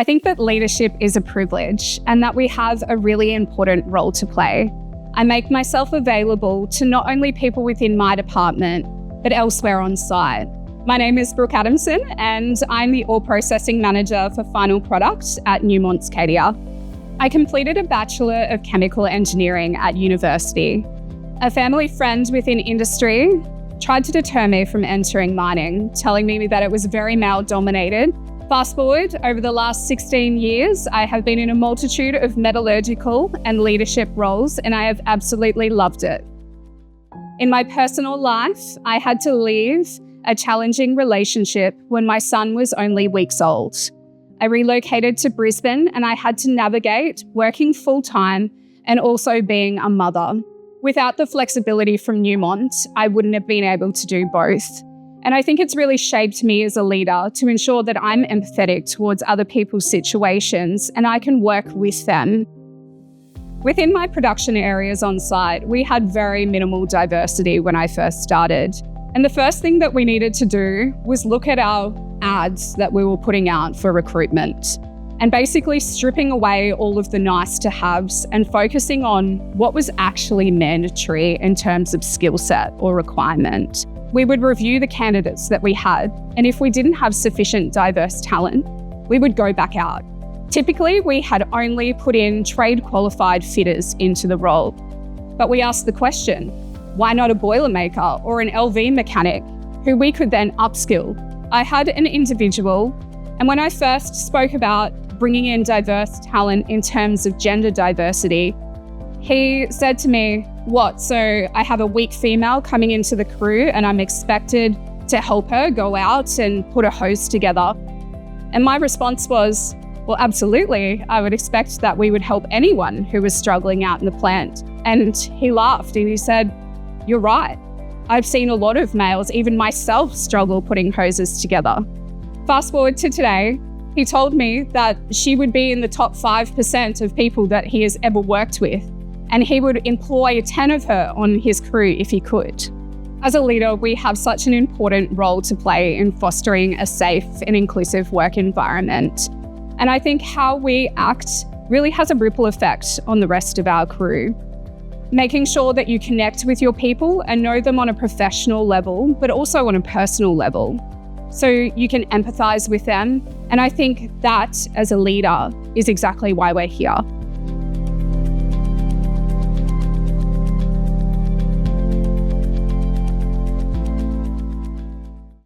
I think that leadership is a privilege and that we have a really important role to play. I make myself available to not only people within my department, but elsewhere on site. My name is Brooke Adamson and I'm the Ore Processing Manager for Final Product at Newmont's Cadia. I completed a Bachelor of Chemical Engineering at university. A family friend within industry tried to deter me from entering mining, telling me that it was very male-dominated. Fast forward, over the last 16 years, I have been in a multitude of metallurgical and leadership roles, and I have absolutely loved it. In my personal life, I had to leave a challenging relationship when my son was only weeks old. I relocated to Brisbane and I had to navigate working full-time and also being a mother. Without the flexibility from Newmont, I wouldn't have been able to do both. And I think it's really shaped me as a leader to ensure that I'm empathetic towards other people's situations and I can work with them. Within my production areas on site, we had very minimal diversity when I first started. And the first thing that we needed to do was look at our ads that we were putting out for recruitment and basically stripping away all of the nice to haves and focusing on what was actually mandatory in terms of skill set or requirement. We would review the candidates that we had, and if we didn't have sufficient diverse talent, we would go back out. Typically, we had only put in trade qualified fitters into the role. But we asked the question, why not a boilermaker or an LV mechanic who we could then upskill? I had an individual, and when I first spoke about bringing in diverse talent in terms of gender diversity, he said to me, what, so I have a weak female coming into the crew and I'm expected to help her go out and put a hose together? And my response was, well, absolutely. I would expect that we would help anyone who was struggling out in the plant. And he laughed and he said, you're right. I've seen a lot of males, even myself, struggle putting hoses together. Fast forward to today, he told me that she would be in the top 5% of people that he has ever worked with, and he would employ 10 of her on his crew if he could. As a leader, we have such an important role to play in fostering a safe and inclusive work environment. And I think how we act really has a ripple effect on the rest of our crew. Making sure that you connect with your people and know them on a professional level, but also on a personal level, so you can empathize with them. And I think that, as a leader, is exactly why we're here.